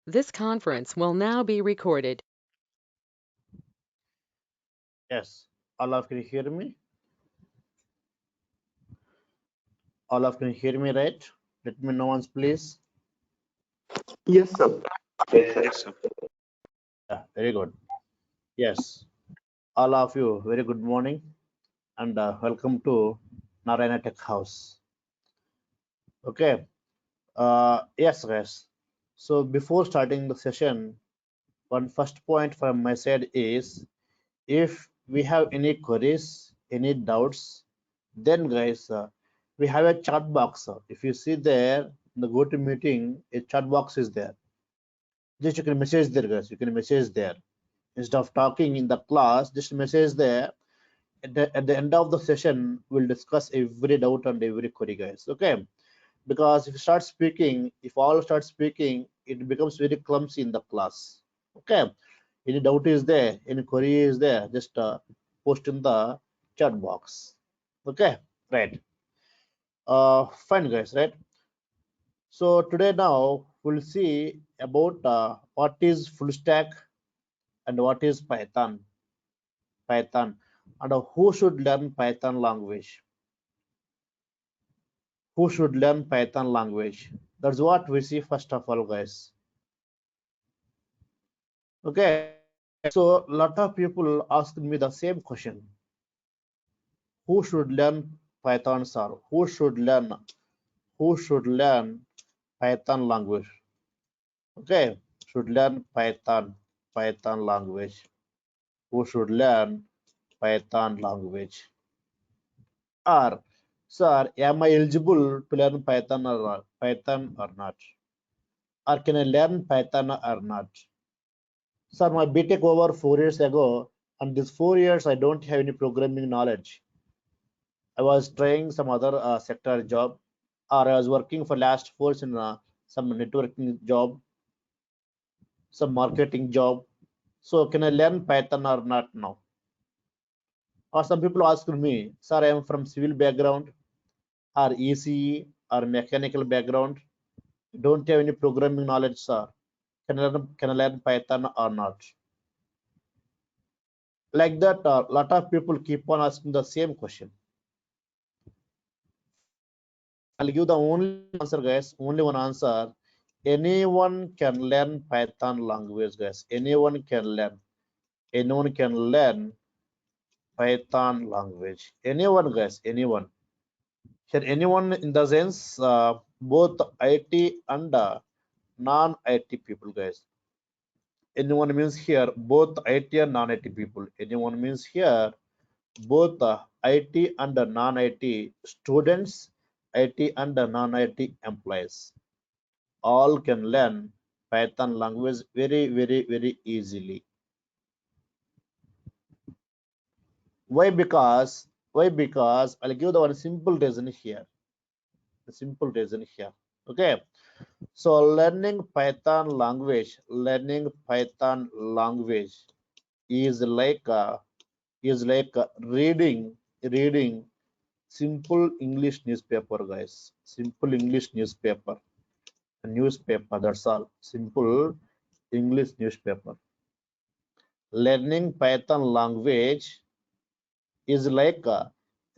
This conference will now be recorded. Yes, all of you hear me? All of you hear me, right? Let me know once, please. Yes, sir. Yes, sir. Yes, sir. Yeah, very good. Yes, all of you, very good morning and welcome to Narayana Tech House. Okay, yes, guys. So before starting the session, one first point from my side is if we have any queries, any doubts, then guys, we have a chat box. If you see there in the GoToMeeting, a chat box is there. Just you can message there, guys. You can message there instead of talking in the class. Just message there. At the end of the session, we'll discuss every doubt and every query, guys. Okay? Because if you start speaking, if all start speaking, it becomes very clumsy in the class. Okay? Any doubt is there, any query is there, just post in the chat box. Okay? Right. Fine, guys. Right. So today now we'll see about what is full stack and what is Python, and who should learn Python language. Who should learn Python language? That's what we see first of all, guys. Okay, so a lot of people ask me the same question. Who should learn Python, sir? Who should learn Python language? Okay, should learn Python language. Who should learn Python language? Or, sir, am I eligible to learn Python or not? Or can I learn Python or not? Sir, my BTech over 4 years ago, and these 4 years I don't have any programming knowledge. I was trying some other sector job, or I was working for last 4 years in some networking job, some marketing job. So can I learn Python or not now? Or some people ask me, sir, I am from civil background or ECE or mechanical background. Don't have any programming knowledge, sir. Can I learn Python or not? Like that, a lot of people keep on asking the same question. I'll give the only answer, guys. Only one answer. Anyone can learn Python language, guys. Anyone can learn. Anyone can learn Python language. Anyone, guys. Anyone. Here, anyone in the sense both IT and non-IT people, guys. Anyone means here both IT and non-IT people. Anyone means here both IT and non-IT students, IT and non-IT employees. All can learn Python language very, very, very easily. Why? Because I'll give the one simple reason here. The simple reason here. Okay. So learning Python language is like reading simple English newspaper, guys. Simple English newspaper. That's all. Simple English newspaper. Learning Python language is like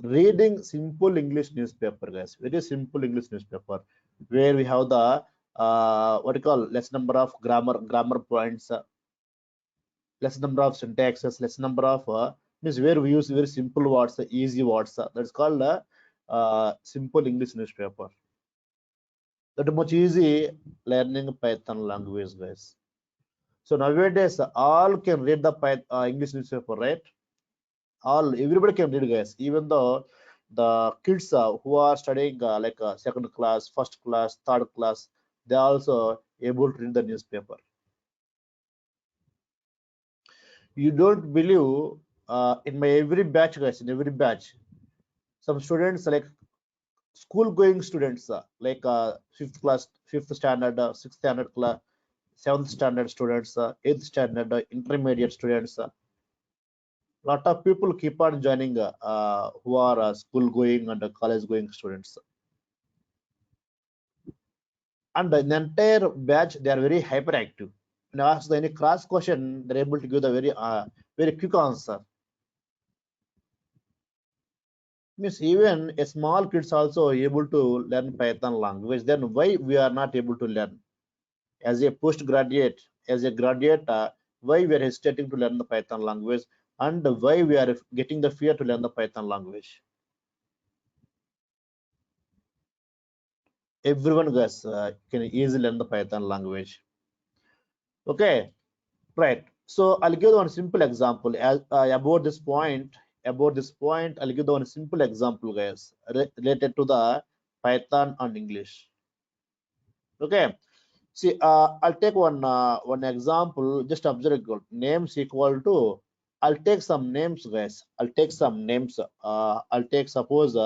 reading simple English newspaper, guys. Very simple English newspaper, where we have the what you call less number of grammar points, less number of syntaxes, less number of means where we use very simple words, easy words. That's called simple English newspaper. That much easy learning Python language, guys. So nowadays all can read the English newspaper, right? All everybody can read, guys. Even though the kids who are studying like second class, first class, third class, they are also able to read the newspaper. You don't believe in my every batch, guys. In every batch, some students like school going students like fifth class, fifth standard, sixth standard class, seventh standard students, eighth standard, intermediate students. Lot of people keep on joining who are school going and college going students. and the entire batch they are very hyperactive. When asked any cross question, they're able to give the very quick answer. Means even a small kids also able to learn Python language. Then why we are not able to learn? As a postgraduate, as a graduate, why we are hesitating to learn the Python language, and why we are getting the fear to learn the Python language? Everyone guys can easily learn the Python language. Okay, right. So I'll give one simple example as about this point. About this point, I'll give one simple example, guys, related to the Python and English. Okay. See, I'll take one example. Just observe it. Names equal to. I'll take some names, guys. I'll take some names. I'll take suppose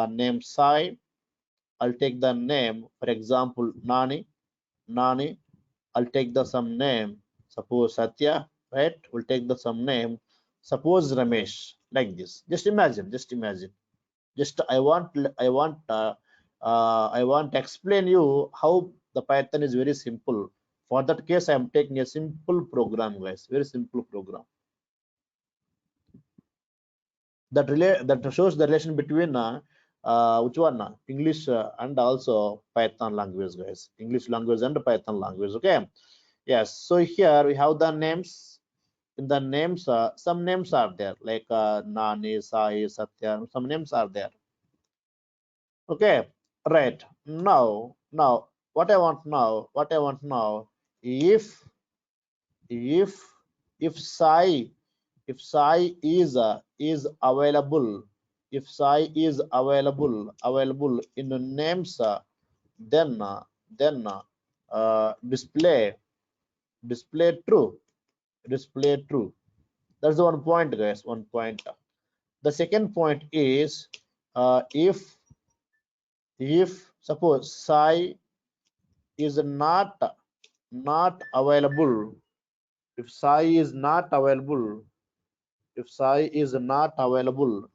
name Sai. I'll take the name, for example, Nani. Nani. I'll take the some name. Suppose Satya. Right. We'll take the some name. Suppose Ramesh. Like this. Just imagine. Just imagine. Just I want to explain you how the Python is very simple. For that case, I am taking a simple program, guys, very simple program that shows the relation between which one English and also Python language, guys. English language and Python language. Okay. Yes. So here we have the names. In the names, some names are there like Nani, Sai, Satya. Some names are there. Okay, right. Now, what I want now, if if if Sai is available, if Sai is available in the names, then display true, display true. That's the one point, guys. One point. The second point is if suppose Sai is not available, if Sai is not available, if Sai is not available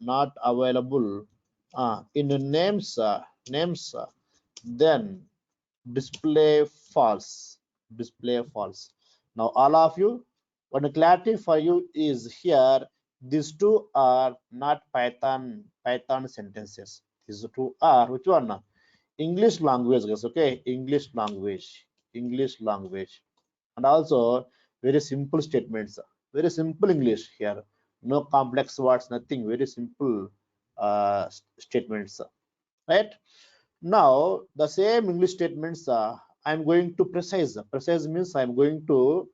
in the names, then display false, display false. Now all of you, one clarity for you is here, these two are not Python sentences. These two are which one? English language, guys. Okay, English language, English language, and also very simple statements, very simple English here. No complex words, nothing. Very simple statements, right? Now the same English statements I'm going to precise. Precise means I'm going to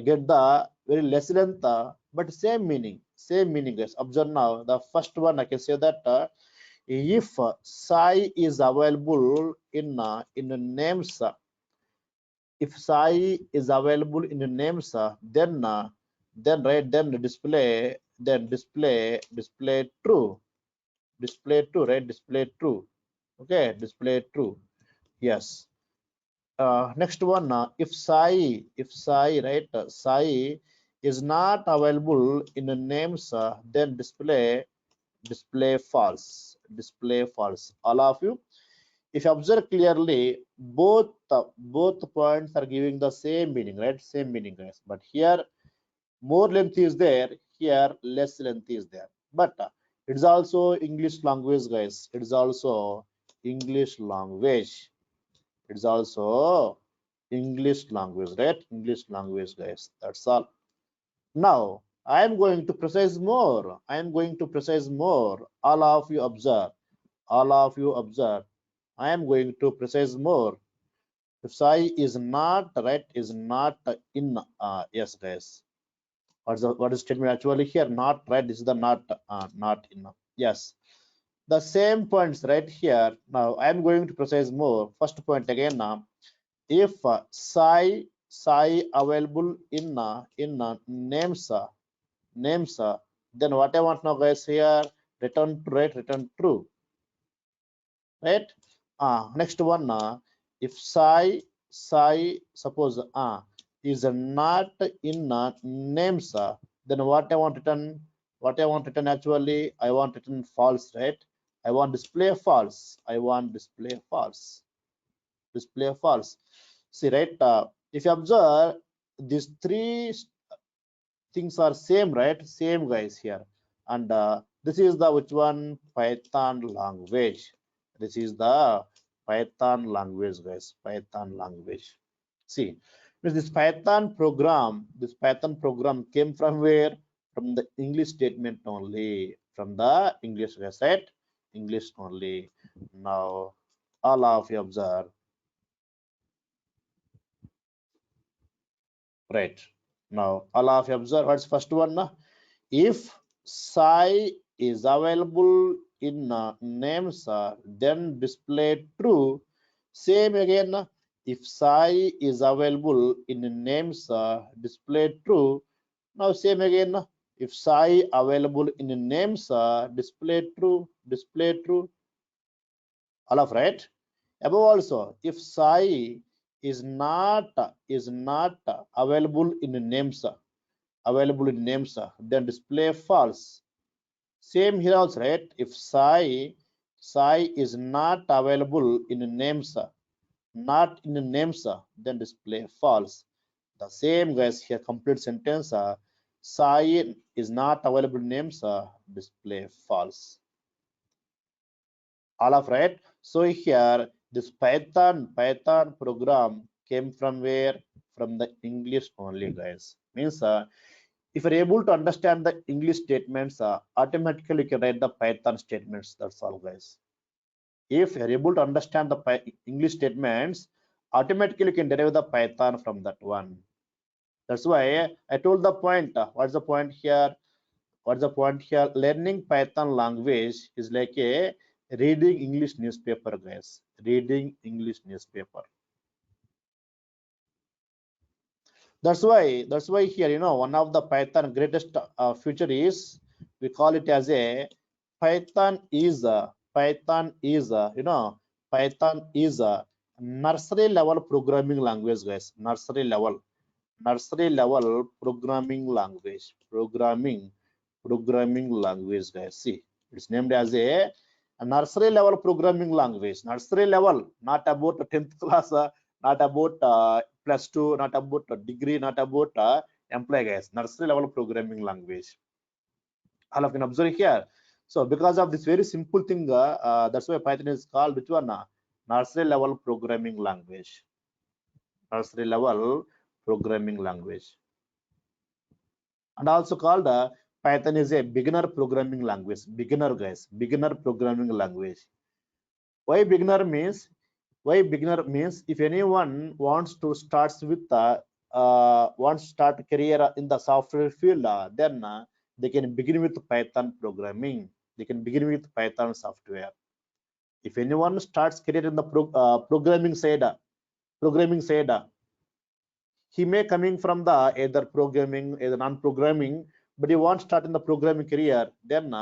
get the very less length, but same meaning. Same meaning, guys. Observe now. The first one I can say that. If Sai is available in the names, if Sai is available in the names, then right, then display true, display true, right, display true. Okay, display true. Yes. Next one, if Sai, right, Sai is not available in the names, then display false, display false. All of you, if you observe clearly, both points are giving the same meaning, right? Same meaning, guys. But here more length is there, here less length is there. But it's also English language, guys. It is also English language. It's also English language, right? English language, guys. That's all. Now I am going to precise more. I am going to precise more. All of you observe. All of you observe. I am going to precise more. If Sai is not right, is not in. Yes, guys. What is statement actually here? Not right. This is the not in. Yes. The same points right here. Now I am going to precise more. First point again. Now, if Sai available in names, names, then what I want now, guys, here, return to right, return true, right? Next one, if Sai suppose is not in names, then what I want return, what I want return actually, I want return false, right? I want display false, I want display false. display false. See, right? If you observe, these three things are same, right? Same guys here. And this is the which one? Python language. This is the Python language, guys. Python language. See, this Python program, came from where? From the English statement only. From the English, guys, right? English only. Now, all of you observe. Right. Now, all of you observe what's first one? Na? If psi is available in names, then display true. Same again. Na? If psi is available in names, display true. Now same again. Na? If psi available in names, display true. Display true. All of right. Above also, if psi is not available in names, then display false. Same here also, right? If psi is not available in names, then display false. The same guys here, complete sentence. Psi is not available in names, display false. All of right. So here this Python program came from where? From the English only, guys. Means if you're able to understand the English statements, automatically you can write the Python statements. That's all, guys. If you're able to understand the English statements, automatically you can derive the Python from that one. That's why I told the point. What's the point here? What's the point here? Learning Python language is like a reading English newspaper, guys. Reading English newspaper. That's why here, you know, one of the Python greatest feature is, we call it as a Python is a nursery level programming language, guys. Nursery level programming language. Programming language, guys. See, it's named as a nursery level programming language. Nursery level, not about 10th class, not about +2, not about a degree, not about employee, guys. Nursery level programming language. All of you can observe here. So because of this very simple thing, that's why Python is called which one? Nursery level programming language. Nursery level programming language. And also called Python is a beginner programming language. Beginner, guys. Beginner programming language. Why beginner means? Why beginner means if anyone wants to start with wants to start a career in the software field, then they can begin with Python programming. They can begin with Python software. If anyone starts career in the programming side, he may coming from the either programming, either non-programming, but he wants to start in the programming career, then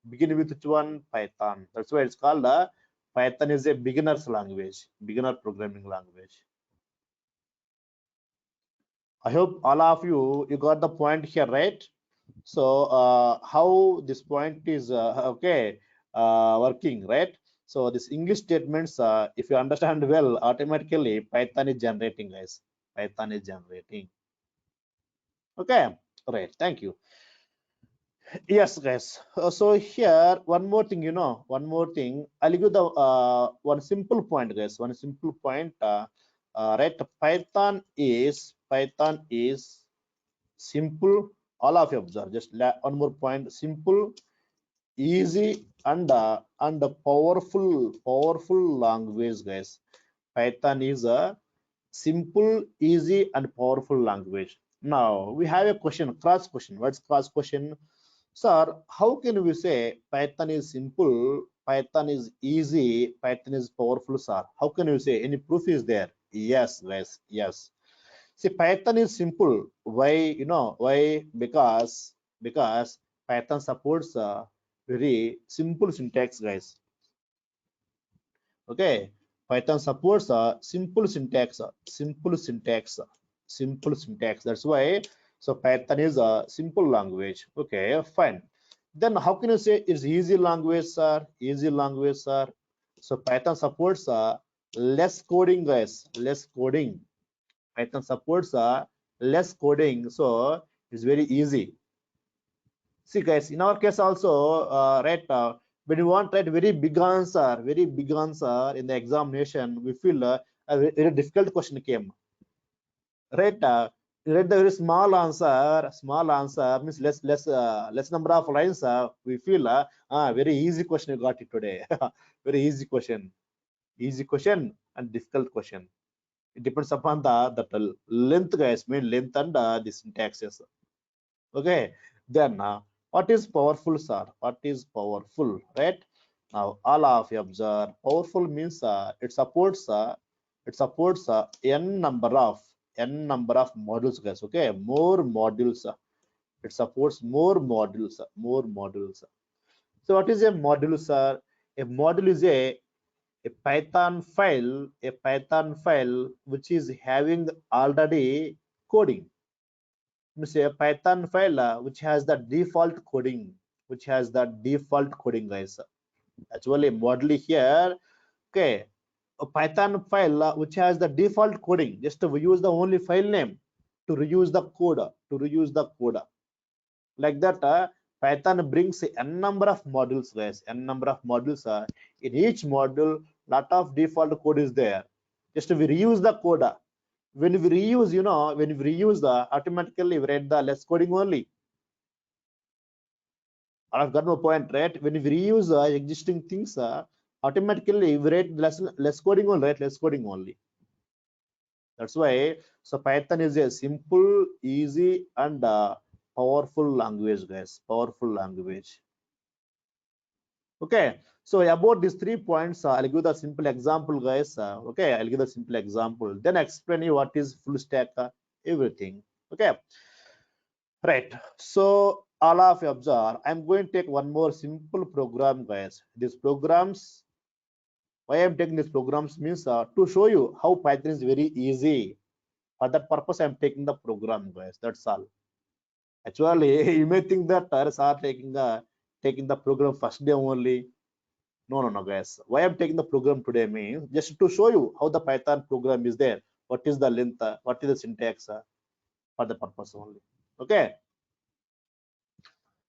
begin with which one? Python. That's why it's called Python is a beginner's language, beginner programming language. I hope all of you got the point here, right? So how this point is okay working, right? So this English statements, if you understand well, automatically Python is generating, guys. Python is generating. Okay, right. Thank you. Yes, guys. So here one more thing, one more thing. I'll give the one simple point, guys. One simple point. Right. Python is simple. All of you observe. Just one more point. Simple, easy, and powerful language, guys. Python is a simple, easy, and powerful language. Now we have a question, cross question. What's cross question? Sir, how can we say Python is simple, Python is easy, Python is powerful, sir? How can you say? Any proof is there? Yes, guys, yes. See, Python is simple. Why? Why? Because Python supports very simple syntax, guys. Okay, Python supports simple syntax. That's why. So Python is a simple language. Okay, fine. Then how can you say it's easy language, sir? Easy language, sir. So Python supports less coding, guys, less coding. Python supports less coding, so it's very easy. See, guys, in our case also, right, when you want write very big answer in the examination, we feel a very difficult question came, right? Write the very small answer means less number of lines. We feel very easy question you got it today. Very easy question and difficult question. It depends upon the length, guys, mean length and the syntaxes. Okay, then what is powerful, sir? What is powerful, right? Now all of you observe powerful means it supports n number of modules, guys. Okay, more modules. It supports more modules. So what is a module, sir? A module is a Python file which is having already coding. Say a Python file which has the default coding, guys. Actually, model here, okay, a Python file which has the default coding. Just we use the only file name to reuse the code, like that. Python brings n number of modules, guys. N number of modules. In each module, lot of default code is there. Just we reuse the code. When we reuse, automatically we write the less coding only. I've got no point, right? When we reuse existing things, automatically we write less coding only, right? Less coding only. That's why, so Python is a simple, easy, and powerful language, guys. Powerful language. Okay. So about these 3 points, I'll give the simple example, guys. Okay, I'll give the simple example. Then explain you what is full stack, everything. Okay. Right. So all of you observe, I'm going to take one more simple program, guys. These programs, why I'm taking these programs means to show you how Python is very easy. For that purpose, I'm taking the program, guys. That's all. Actually, you may think that others are taking the program first day only. No, guys. Why I'm taking the program today means just to show you how the Python program is there. What is the length? What is the syntax? For the purpose only. Okay.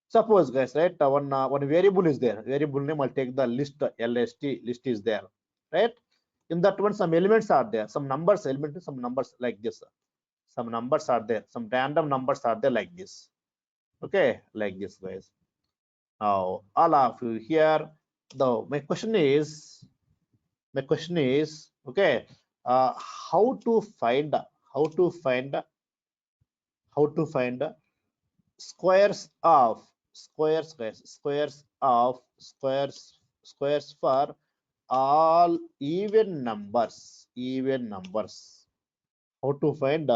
Suppose, guys, right, one variable is there. Variable name, I'll take the list, lst, list is there, right? In that one, some elements are there, some numbers, some numbers like this. Some numbers are there, some random numbers are there like this. Okay, like this, guys. Now, all of you here, though, my question is, okay, how to find, how to find squares of guys, squares for all even numbers, how to find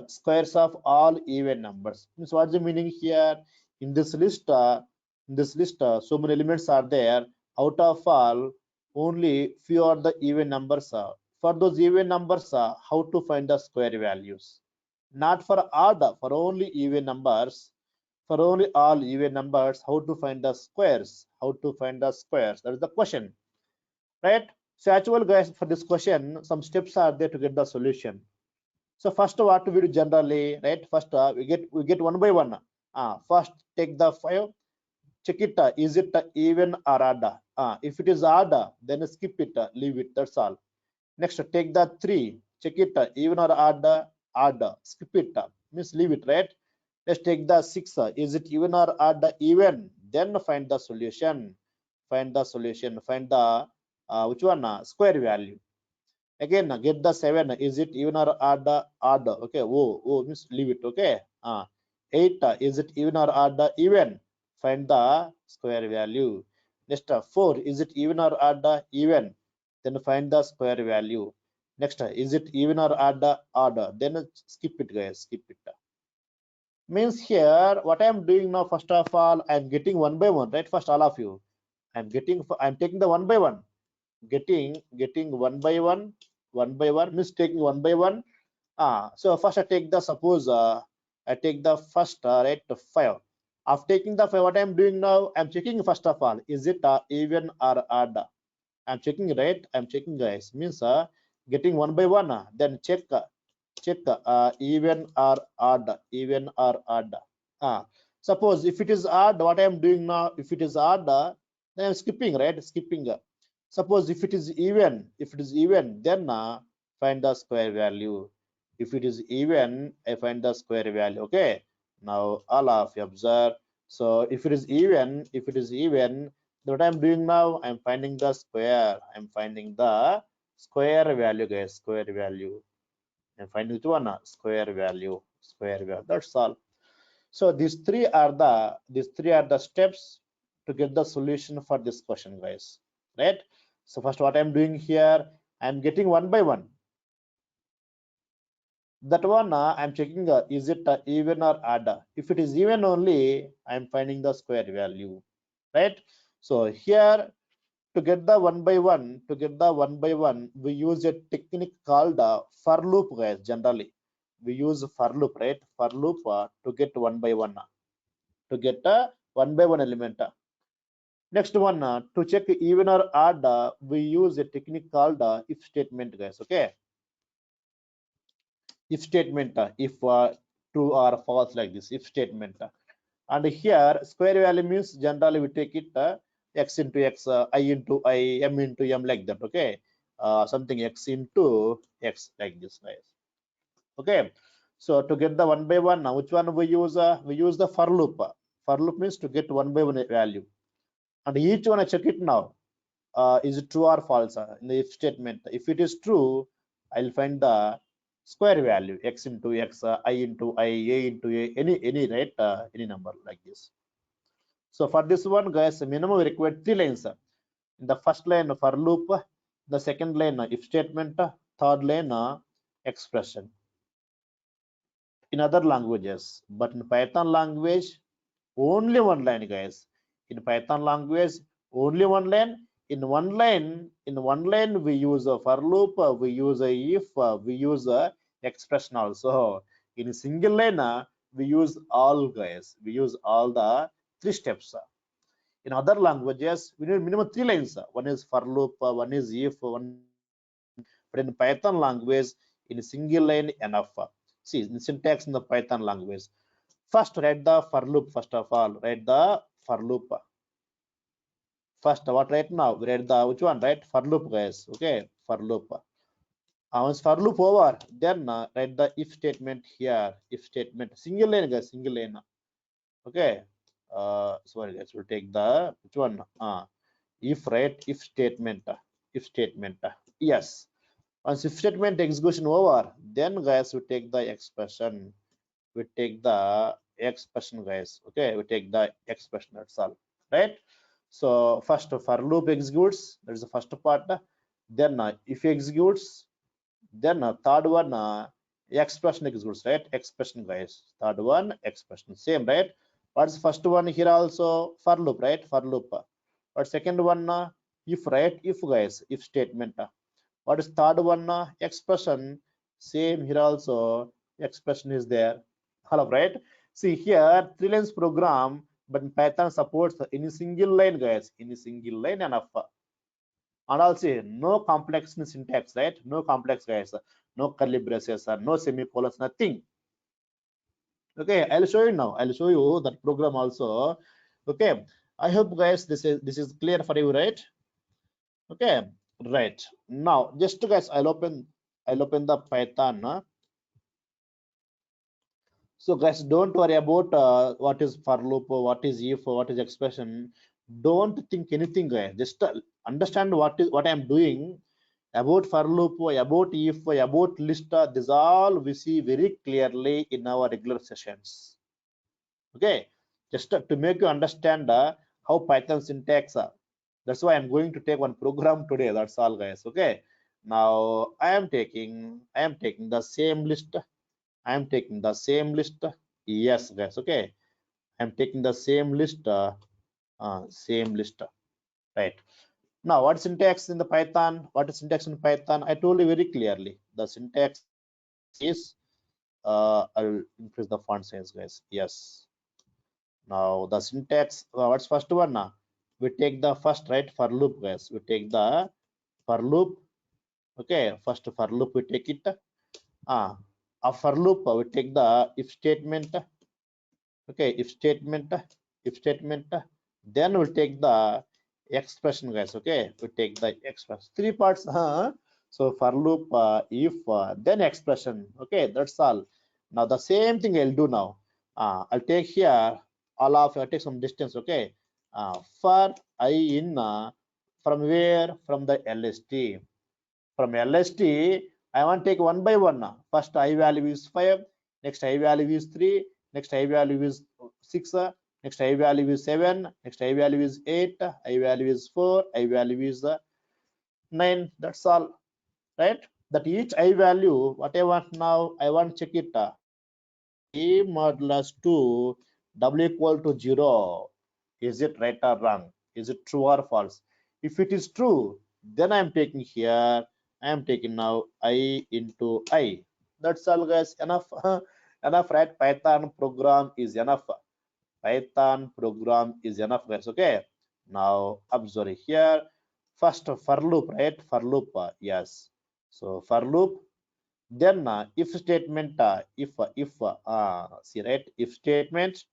squares of all even numbers means what's the meaning here? In this list, so many elements are there. Out of all, only few are the even numbers. For those even numbers, how to find the square values? Not for odd, for only even numbers, for only all even numbers, how to find the squares? That is the question, right? So actually, guys, for this question, some steps are there to get the solution. So first, what we do generally, right? First, we get one by one. First, take the 5, check it. Is it even or odd? If it is odd, then skip it, leave it. That's all. Next, take the 3, check it. Even or odd, skip it, means leave it, right? Let's take the 6. Is it even or odd? Even. Then find the solution. Find the which one? Square value. Again, get the 7. Is it even or odd? Okay. Oh, means leave it. Okay. 8. Is it even or odd? Even. Find the square value. Next, 4. Is it even or odd? Even. Then find the square value. Next, is it even or odd? Then skip it, guys. Skip it. Means here, what I am doing now, first of all, I am getting one by one, right? First, all of you, I'm taking the one by one, getting one by one, means taking one by one. So first I take the, suppose I take the first, right, 5. After taking the 5, what I am doing now, I'm checking first of all, is it even or odd? I'm checking, right? I'm checking, guys. Means getting one by one. Then check even or odd, even or odd. Suppose if it is odd, what I am doing now? If it is odd, then I'm skipping, right? Skipping. Suppose if it is even, then find the square value. If it is even, I find the square value. Okay. Now all of you observe. So if it is even, what I'm doing now, I'm finding the square. I'm finding the square value, guys. Square value. I'm finding which one? Square value. Square value. That's all. So these three are the steps to get the solution for this question, guys. Right? So first, what I'm doing here, I'm getting one by one. That one I'm checking is it even or odd. If it is even only, I'm finding the square value. Right? So here, to get the one by one, we use a technique called for loop, guys. Generally, we use for loop, right? For loop to get one by one, to get a one by one element. Next one, to check even or odd, we use a technique called if statement, guys. Okay, if statement, if true or false, like this, if statement. And here, square value means generally we take it x into x, I into I, m into m, like that. Okay, something x into x, like this, guys. Okay, so to get the one by one, now which one we use? We use the for loop. For loop means to get one by one value, and each one I check it now. Is it true or false in the if statement? If it is true, I'll find the square value, x into x, I into I, a into a, any right, any number, like this. So for this one, guys, minimum we require 3 lines. In the first line for loop, the second line if statement, third line expression. In other languages, but in Python language, only one line, guys. In Python language, only one line. In one line we use a for loop, we use a if, we use a expression also. In a single line, we use all, guys. We use all the 3 steps. In other languages, we need minimum 3 lines. One is for loop, one is if, one. But in Python language, in a single line enough. See, in syntax in the Python language, first write the for loop. First of all, write the for loop. First, what right now? We write the which one? Right, for loop, guys. Okay, for loop. Once for loop over, then write the if statement here. If statement, single line, guys. Single line. Okay. Sorry, guys. We'll take the which one? If, right, if statement. If statement. Yes. Once if statement execution over, then guys we take the expression. We take the expression, guys. Okay, we take the expression. That's all, right? So first for loop executes. That is the first part. Then if executes, then third one expression executes, right? Expression, guys. Third one expression. Same, right? What's the first one here also? For loop, right? For loop. But second one if, right? If, guys. If statement. What is third one? Expression. Same here also. Expression is there. Hello, right? See here, 3 lines program, but Python supports in a single line, guys. In a single line enough. And also no complex syntax, right? No complex, guys. No curly braces or no semicolons, nothing. Okay, I'll show you now. I'll show you that program also. Okay, I hope, guys, this is clear for you, right? Okay, right. Now, just to, guys, I'll open the Python. So, guys, don't worry about what is for loop, what is if, what is expression. Don't think anything, guys. Just understand what I'm doing about for loop, about if, about list. This all we see very clearly in our regular sessions. Okay, just to make you understand how Python syntax. That's why I'm going to take one program today. That's all, guys. Okay. Now I am taking the same list. I am taking the same list. Yes, guys. Okay. I'm taking the same list. Same list. Right. Now, what syntax in the Python? What is syntax in Python? I told you very clearly. The syntax is I'll increase the font size, guys. Yes. Now the syntax. What's first one? we take the first, right, for loop, guys. We take the for loop. Okay, first for loop we take it. A for loop we take the if statement. Okay, if statement, if statement. Then we'll take the expression, guys. Okay, we take the expression. Three parts. So for loop, if, then expression. Okay, that's all. Now the same thing I'll do now. I'll take here all of. I'll take some distance. Okay, for I in from where? From the LST. From LST, I want to take one by one. First I value is 5, next I value is 3, next I value is 6, next I value is 7, next I value is 8, I value is 4, I value is 9. That's all, right? That each I value, what I want now, I want to check it. A modulus 2, W equal to 0. Is it right or wrong? Is it true or false? If it is true, then I am taking here, I am taking now I into I. That's all, guys. Enough. Enough, right? Python program is enough. Python program is enough, guys. Okay. Now observe here. First for loop, right? For loop. Yes. So for loop, then if statement, see, right, if statement,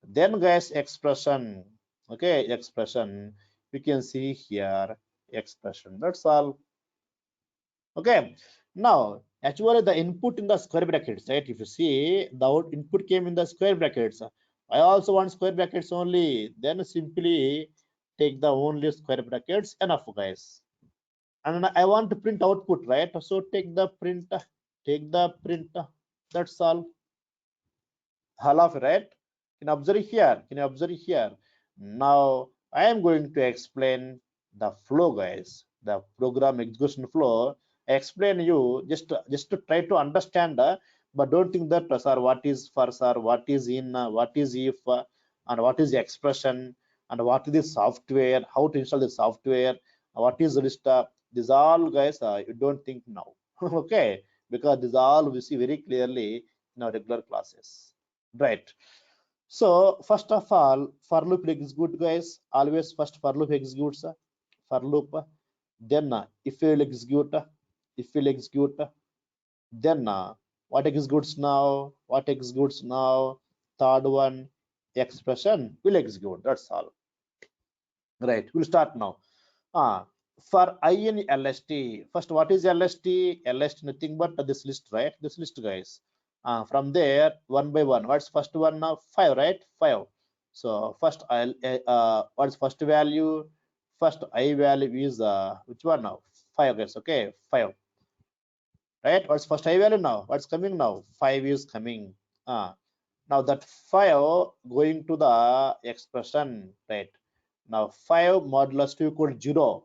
then guys expression. Okay, expression, we can see here expression. That's all. Okay, now actually the input in the square brackets, right? If you see the input came in the square brackets, I also want square brackets only, then simply take the only square brackets, enough, guys. And I want to print output, right? So take the print, that's all of it, right? Can you observe here? Can you observe here? Now I am going to explain the flow, guys, the program execution flow. I explain you just to try to understand, but don't think that, sir, what is for, sir, what is in, what is if, and what is the expression, and what is the software, how to install the software, what is the list. These all, guys, you don't think now. Okay, because these all we see very clearly in our regular classes, right? So first of all, for loop execute, guys. Always first for loop executes, for loop. Then if will execute, if will execute. Then what executes now? What executes now? Third one, expression will execute. That's all. Right. We'll start now. For I in LST, first what is LST? LST nothing but this list, right? This list, guys. From there, one by one. What's first one now? 5, right? 5. So first I'll what's first value? First I value is which one now? 5, guys. Okay, 5. Right? What's first I value now? What's coming now? 5 is coming. Now that 5 going to the expression, right? Now 5 modulus 2 equal 0.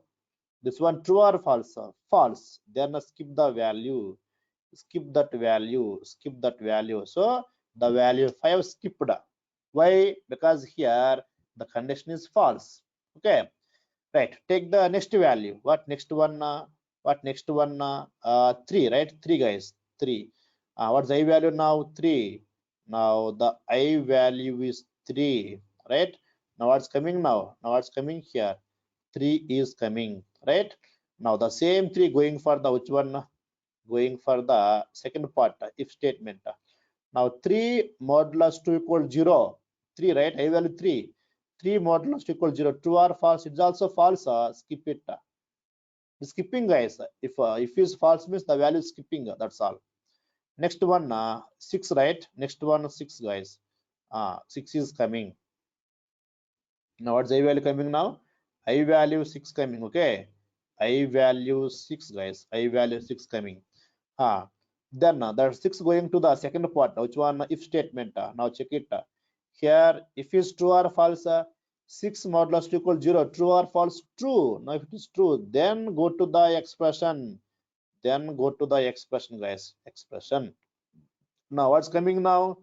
This one true or false? False. Then skip the value. Skip that value. Skip that value. So the value 5 skipped. Why? Because here the condition is false. Okay. Right. Take the next value. What next one? What next one? 3. Right. 3, guys. 3. What's the I value now? 3. Now the I value is 3. Right. Now what's coming now? Now what's coming here? 3 is coming, right? Now the same 3 going for the which one? Going for the second part, if statement. Now 3 modulus 2 equal 0. 3, right? I value 3. 3 modulus 2 equal 0. True or false? It's also false. Skip it. Skipping, guys. If is false means the value is skipping. That's all. Next one, 6, right? Next one, 6, guys. 6 is coming. Now what's I value coming now? I value 6 coming. Okay, I value 6, guys. I value 6 coming. Then there's 6 going to the second part, which one? If statement. Now check it. Here, if is true or false, 6 modulus 2 equal 0. True or false? True. Now if it is true, then go to the expression. Then go to the expression, guys. Expression. Now what's coming now?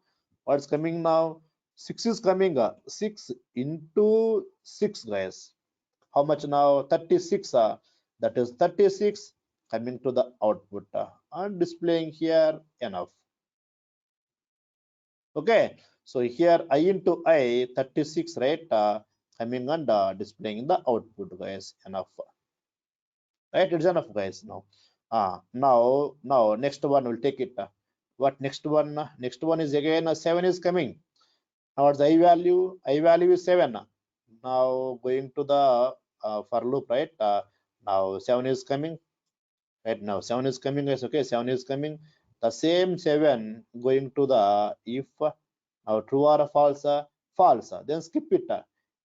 What's coming now? 6 is coming. 6 into 6, guys. How much now? 36. That is 36 coming to the output and displaying here, enough. Okay, so here I into I 36, right? coming and displaying the output, guys. Enough, right? It's enough, guys. Now, now next one will take it. What next one? Next one is again 7 is coming. Now what's the I value? I value is 7. Now going to the for loop, right? Now 7 is coming. Right now 7 is coming, guys. Okay, 7 is coming. The same 7 going to the if true or false, false. Then skip it.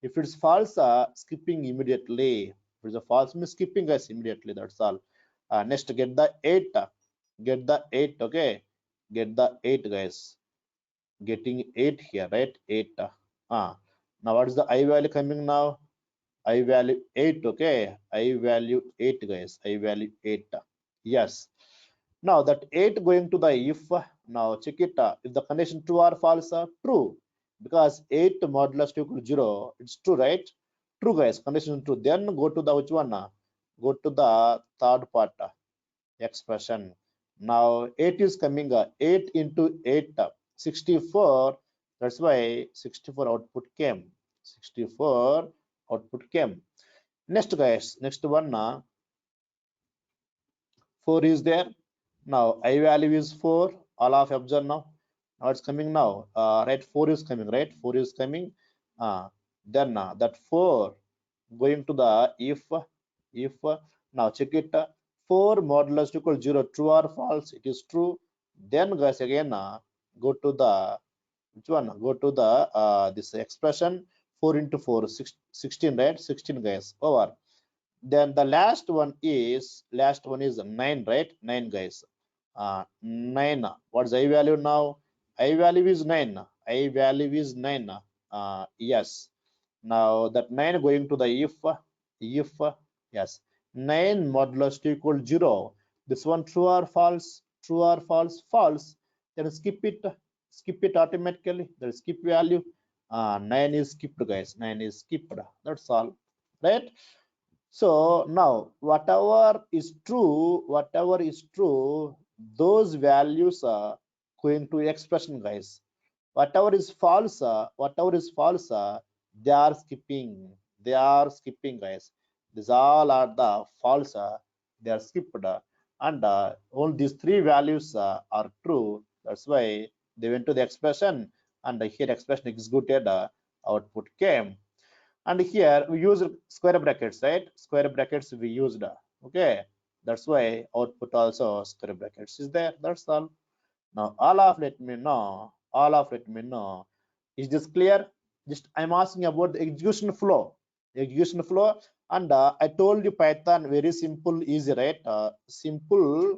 If it's false, skipping immediately. If it's a false, means skipping, guys, immediately. That's all. Next, get the 8. Get the 8. Okay, get the 8, guys. Getting 8 here, right? 8. Now what is the I value coming now? I value 8. Okay, I value 8, guys. I value 8. Yes. Now that 8 going to the if. Now check it. If the condition true or false, true, because 8 modulus equal to 0, it's true, right? True, guys. Condition true. Then go to the which one? Go to the third part expression. Now 8 is coming. 8 into 8, 64. That's why 64 output came. 64 output came. Next, guys. Next one. 4 is there. Now I value is 4. All of observe now. Now it's coming now. Right, 4 is coming, right? 4 is coming. Then that 4 going to the if now check it. 4 modulus equal 0, true or false? It is true. Then, guys, again go to the which one? Go to the this expression 4 into 4, 16, right? 16, guys, over. Then the last one is 9, right? 9, guys. 9. What's I value now? I value is 9. I value is 9. Yes. Now that 9 going to the if yes, 9 modulus to equal 0. This one true or false? True or false? False. Then skip it automatically. The skip value 9 is skipped, guys. 9 is skipped. That's all, right? So now whatever is true, those values are going to expression, guys. Whatever is false, they are skipping. They are skipping, guys. These all are the false. They are skipped, and all these three values are true. That's why they went to the expression, and here expression executed. Output came. And here we use square brackets, right? Square brackets we used. Okay, that's why output also square brackets is there. That's all. Now let me know, is this clear? Just I'm asking about the execution flow. And I told you Python very simple, easy, right? Simple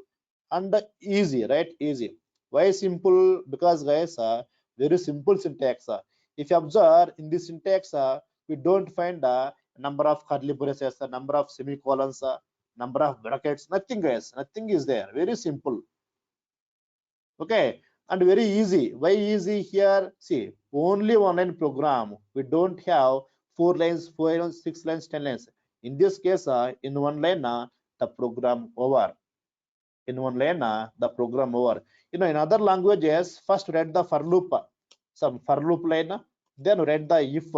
and easy, right? Easy. Why simple? Because, guys, very simple syntax. If you observe in this syntax, we don't find a number of curly braces, a number of semicolons, number of brackets, nothing, guys. Nothing is there. Very simple. Okay, and very easy. Why easy here? See, only one line program. We don't have 4 lines, 6 lines, 10 lines. In this case, in one line, the program over. In one line, the program over. In other languages, first read the for loop, some for loop line, then read the if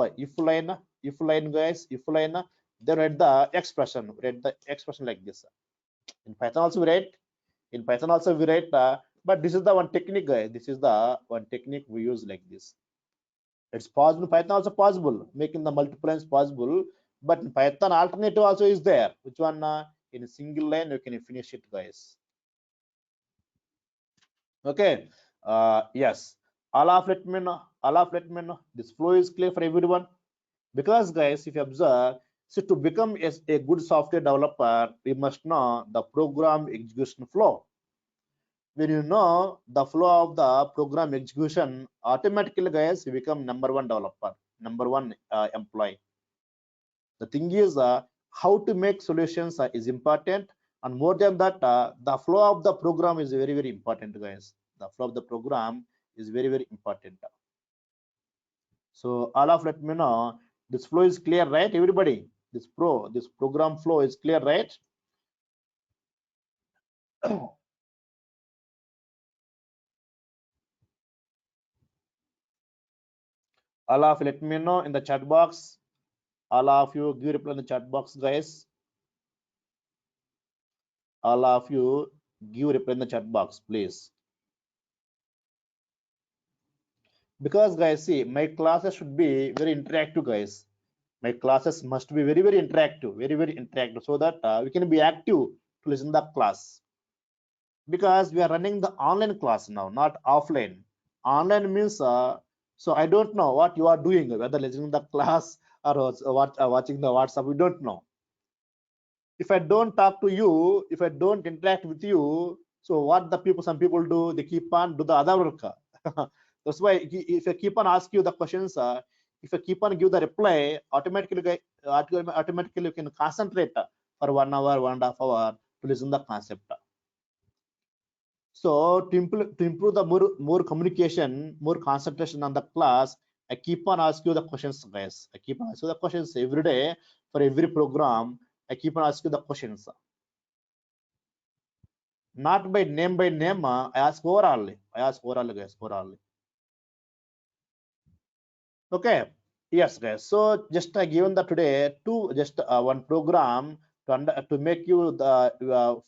line, guys, if line, then read the expression. Read the expression like this. In Python also we write, but this is the one technique, guys. This is the one technique we use like this. It's possible. Python also possible, making the multiple lines possible. But in Python alternative also is there. Which one? In a single line you can finish it, guys. Okay. Yes. Let me know. This flow is clear for everyone. Because, guys, if you observe, so to become a good software developer, we must know the program execution flow. When you know the flow of the program execution, automatically, guys, you become number one developer, number one employee. The thing is, how to make solutions is important, and more than that, the flow of the program is very, very important, guys. The flow of the program is very, very important. So let me know, this flow is clear, right, everybody? This program flow is clear, right? Let me know in the chat box. All of you give reply in the chat box, guys. All of you give reply in the chat box, please. Because guys, see, my classes should be very interactive, guys. My classes must be very interactive, very interactive, so that we can be active to listen the class. Because we are running the online class now, not offline. Online means so I don't know what you are doing, whether listening the class or watching the WhatsApp. We don't know. If I don't talk to you, if I don't interact with you, so what the people, some people do, they keep on do the other work. That's why if I keep on ask you the questions, if I keep on give the reply, automatically you can concentrate for 1 hour, 1.5 hours to listen the concept. So to improve the more communication, more concentration on the class, I keep on asking you the questions, guys. I keep on asking you the questions every day for every program. I keep on asking you the questions. Not by name, I ask overall. I ask overall, guys, overall. Okay. Yes, guys. So just given that today one program to make you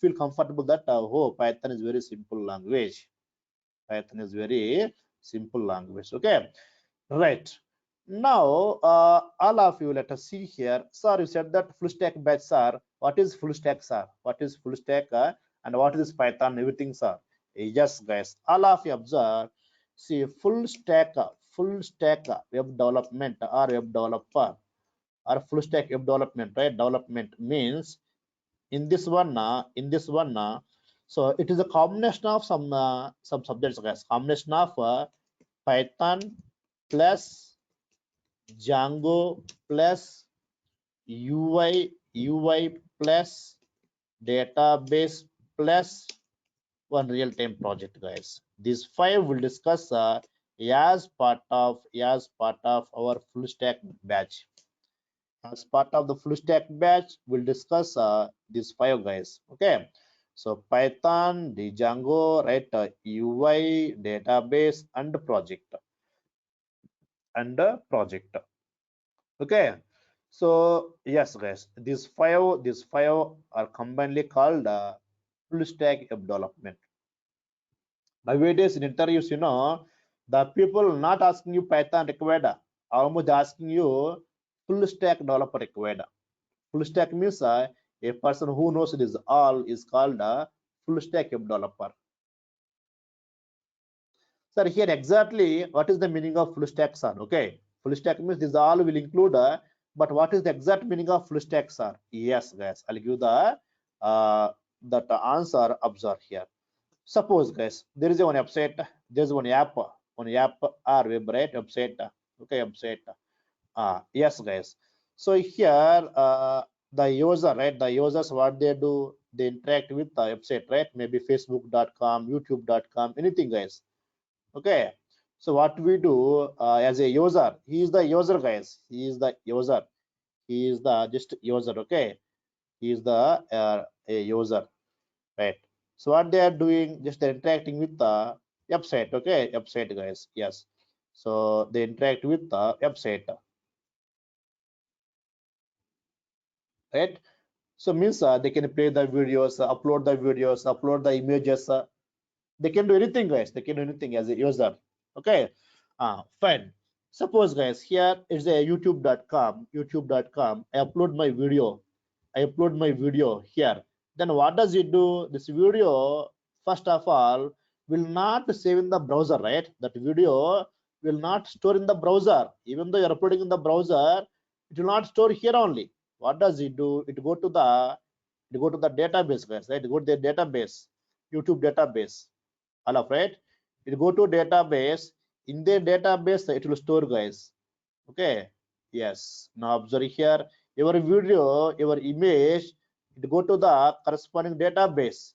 feel comfortable that oh, Python is very simple language. Python is very simple language. Okay, right. Now all of you, let us see here. Sir, you said that full stack batch, sir. What is full stack, sir? What is full stack and what is Python? Everything, sir. Yes, guys. All of you observe. See, full stack web development or web developer or full stack web development, right? Development means in this one so it is a combination of some subjects, guys. Combination of Python plus Django plus UI plus database plus one real-time project, guys. These 5 will discuss as part of our full stack batch. As part of the full stack batch, we'll discuss these 5, guys. Okay, so Python, the Django, right? UI, database, and project. Okay, so yes, guys, these five are combinedly called full stack web development. Nowadays in interviews, the people not asking you Python required, almost asking you full stack developer required. Full stack means a person who knows this all is called a full stack web developer. Sir, here exactly what is the meaning of full stack, sir? Okay, full stack means this all will include, but what is the exact meaning of full stack, sir? Yes, guys, I'll give the that answer. Observe here. Suppose, guys, there is one website, there is one app or web, right? Website. Okay, website. Yes, guys. So here the user, right? The users, what they do, they interact with the website, right? Maybe facebook.com, youtube.com, anything, guys. Okay, so what we do as a user, he is the user, guys. He is the user. He is the just user. Okay, he is the a user, right? So what they are doing, just they're interacting with the website. Okay, website, guys. Yes, so they interact with the website, right? So means they can play the videos, upload the videos, upload the images. They can do anything, guys. They can do anything as a user. Okay, fine. Suppose, guys, here is a youtube.com. I upload my video. Here. Then what does it do? This video, first of all, will not save in the browser, right? That video will not store in the browser. Even though you're uploading in the browser, it will not store here only. What does it do? It go to the database, guys, right? Go to the database, YouTube database. All of right. It go to database. In the database, it will store, guys. Okay. Yes. Now observe here. Your video, your image, it go to the corresponding database,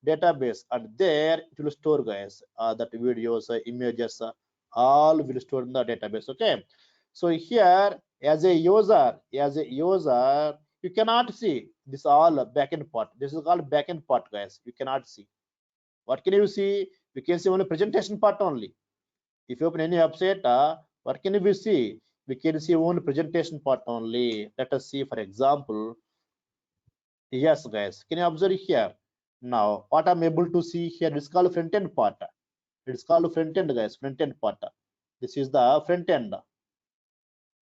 and there it will store, guys. That videos, images, all will store in the database. Okay. So here, as a user, you cannot see this all backend part. This is called backend part, guys. You cannot see. What can you see? You can see only presentation part only. If you open any website, what can you see? we can see only presentation part only. Let us see, for example, yes, guys, can you observe here? Now, what I'm able to see here is called front end part. It's called front end, guys, front end part. This is the front end.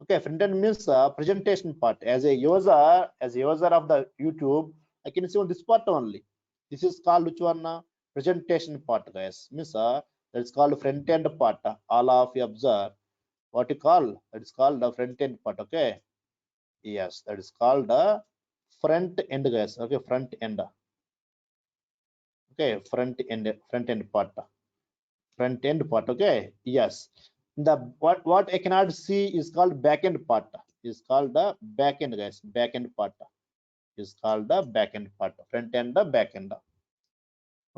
Okay, front end means presentation part. As a user of the YouTube, I can see on this part only. This is called which one? Presentation part, guys. Means that's called front end part. All of you observe what you call. That is called the front end part. Okay. Yes, that is called the front end, guys. Okay, front end. Okay, front end part. Front end part. Okay. Yes. The what I cannot see is called back end part. Is called the back end, guys. Back end part is called the back end part. Front end, the back end.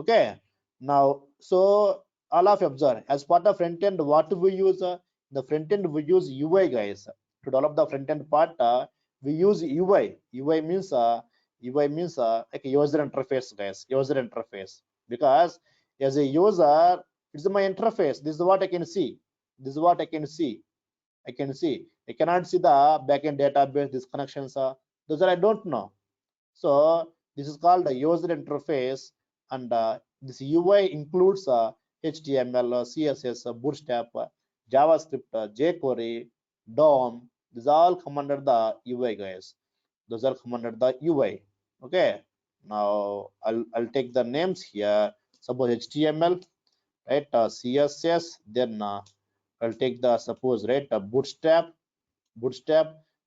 Okay. Now, so all of you observe as part of front end, what we use? The front end we use UI, guys. To develop the front end part, we use UI. UI means like a user interface, guys. User interface. Because as a user, it's my interface. This is what I can see. This is what I can see. I can see. I cannot see the backend database. These connections are those are I don't know. So this is called a user interface, and this UI includes HTML, CSS, Bootstrap, JavaScript, jQuery, DOM. These all come under the UI, guys. Those are come under the UI. Okay. Now I'll take the names here. Suppose HTML, right? CSS. Then I'll take the suppose right Bootstrap,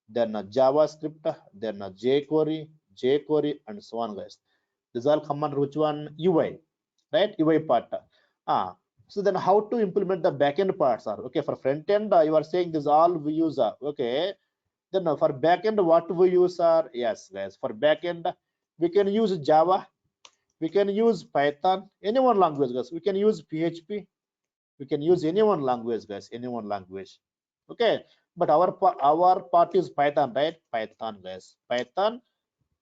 then JavaScript, then jQuery, and so on, guys. These all come under which one? UI, right? UI part. So then how to implement the backend parts are? Okay, for front end, you are saying this all we use. Okay, then for backend, what we use are? Yes, guys, for backend, we can use Java, we can use Python, any one language, guys. We can use PHP, we can use any one language, guys, any one language. Okay, but our part is Python, right? Python, guys. Python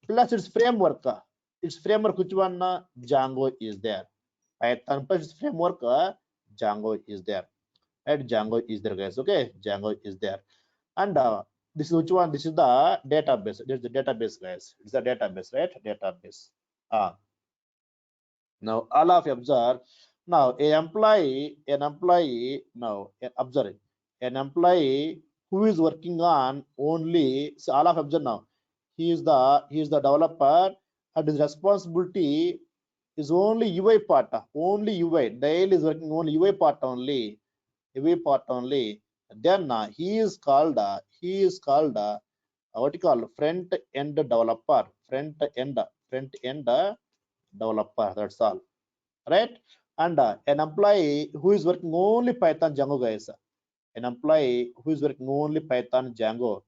plus its framework. Its framework, which one? Django is there. Python plus its framework, Django is there. Right? Django is there, guys. Okay, Django is there. And this is which one? This is the database. This is the database, guys. It's the database, right? Database. Now all of you observe. Now an employee. Now observe an employee who is working on only. So all of you observe now. He is the developer, and his responsibility is only UI part. Only UI. Daily is working only UI part only. UI part only. Then he is called what you call front end developer. Front end developer. That's all. Right? And an employee who is working only Python Django, guys. An employee who is working only Python Django.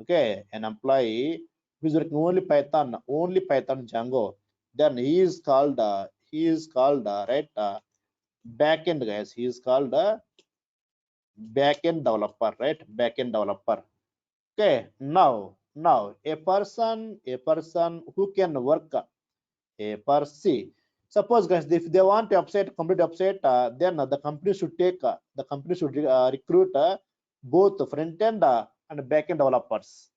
Okay, an employee who is working only Python Django. Then he is called right backend, guys. He is called backend developer, right? Backend developer. Okay, now a person who can work a per se. Suppose, guys, if they want to complete website, then the company should recruit both front end and back end developers.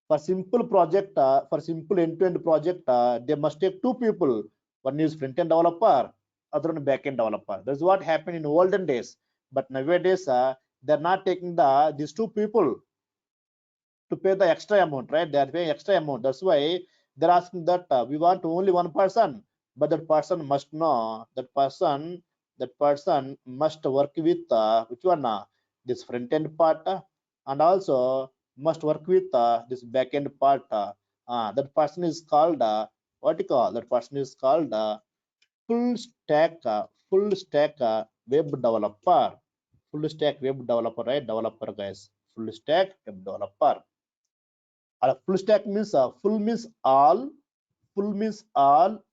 For simple project, for simple end-to-end project, they must take two people. One is front end developer, other one back end developer. That's what happened in olden days. But nowadays, they're not taking these two people to pay the extra amount, right? They are paying extra amount. That's why they're asking that we want only one person, but that person must know that person must work with which one? This front end part, and also must work with this back end part. That person is called what you call? That person is called full stack web developer. Full stack web developer, right? Developer, guys. Full stack web developer. Full stack means full means all,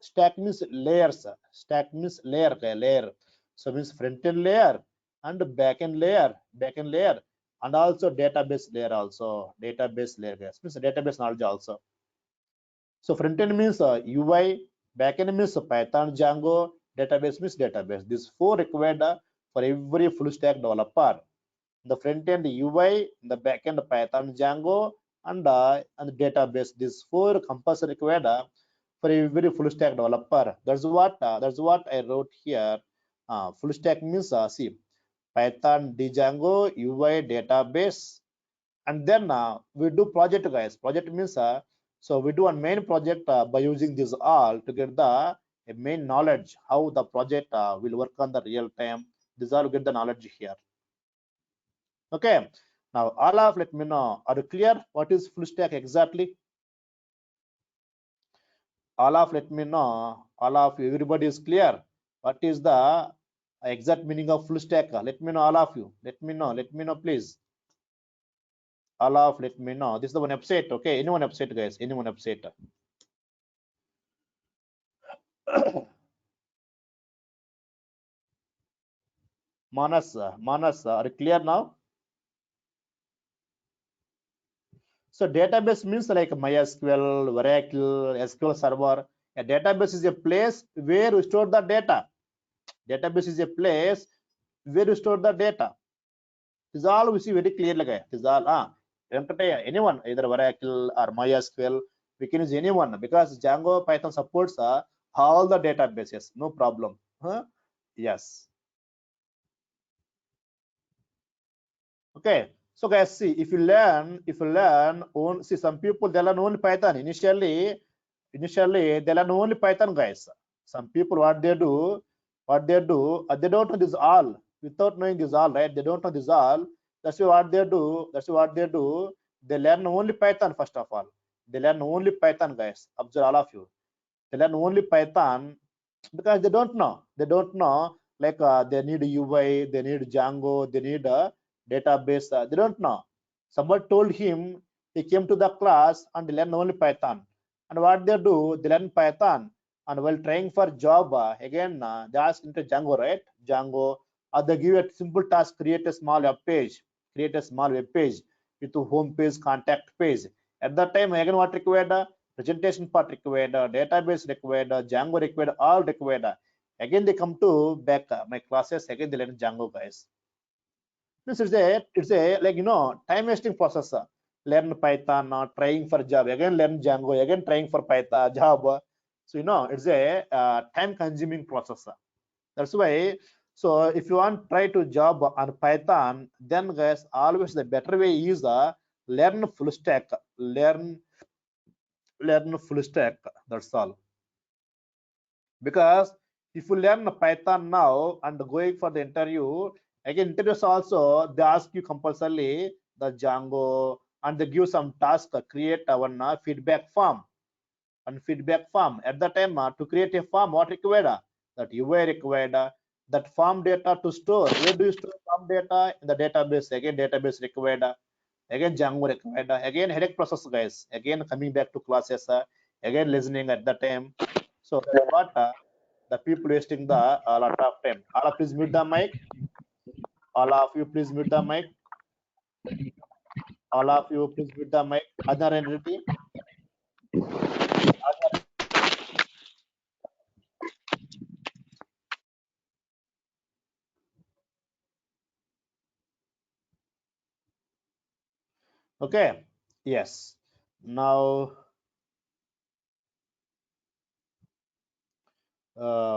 stack means layers. Stack means layer. So means front end layer and back end layer, and also database layer also. Database layer, guys, means database knowledge also. So front end means UI, back end means Python Django, database means database. These four required for every full stack developer. the front end UI, the back end Python Django, and the database. These four compulsory required for every full stack developer. That's what I wrote here. Full stack means see Python, Django, UI, database, and then we do project, guys. Project means so we do a main project by using this all to get the main knowledge how the project will work on the real time. This all get the knowledge here. Okay. Now all of let me know. Are you clear? What is full stack exactly? All of let me know. All of you, everybody is clear. What is the exact meaning of full stack? Let me know, all of you. Let me know. Let me know, please. All of let me know. This is the one website. Okay, any one website, guys. Any one website. Manas, are you clear now? So database means like MySQL, Oracle, SQL Server. A database is a place where we store the data. Database is a place where you store the data. This is all we see very clearly. This is all anyone, either Oracle or MySQL, we can use anyone because Django Python supports all the databases, no problem. Yes. Okay. So guys, see if you learn see some people they learn only Python initially they learn only Python, guys. Some people what they do they don't know this all. Without knowing this all, right, they don't know this all. That's why what they do they learn only Python. First of all, they learn only Python, guys. Observe, all of you, they learn only Python because they don't know like they need UI, they need Django, they need a database. They don't know. Somebody told him, he came to the class and learn only Python. And what they do, they learn Python, and while trying for job again they ask into Django, right? Django, or they give a simple task: create a small web page, with a home page, contact page. At that time again what required? Presentation part required, database required, Django required, all required. Again they come to back my classes, again they learn Django, guys. Means it's a like time wasting process. Learn Python, trying for job, again learn Django, again trying for Python job. So it's a time consuming process. That's why. So if you want try to job on Python, then guys always the better way is learn full stack. Learn full stack. That's all. Because if you learn Python now and going for the interview, again interviews also they ask you compulsorily the Django, and they give some task, create one feedback form. And feedback form at the time to create a form, what required? That UI required, that form data to store. Where do you store form data? In the database. Again database required, again Django required, again headache process, guys. Again coming back to classes, again listening at the time. So that's what the people wasting the a lot of time. All of please mute the mic. All of you please mute the mic. All of you please mute the mic. Other entity. Okay. Yes. Now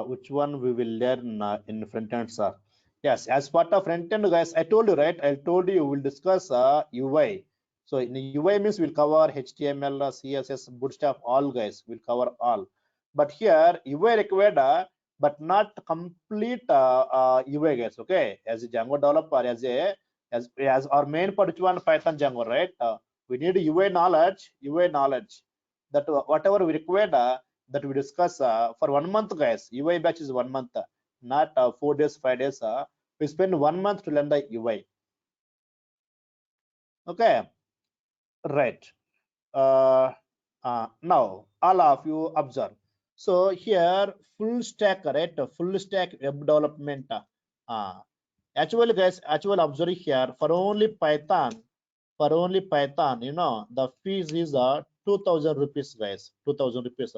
which one we will learn in front end, sir? Yes, as part of front end, guys, I told you, right? I told you we'll discuss UI. So in UI means we'll cover HTML, CSS, Bootstrap, all, guys. We'll cover all. But here UI required, but not complete UI, guys. Okay, as a Django developer, as our main part, which one? Python, Django, right? We need UI knowledge. That whatever we required. That we discuss for 1 month, guys. UI batch is 1 month, not 4 days, 5 days. We spend 1 month to learn the UI. Okay, right. Now all of you observe. So here full stack, right? Full stack web development. Actually, guys, observe here for only Python. The fees is 2,000 rupees, guys. 2,000 rupees.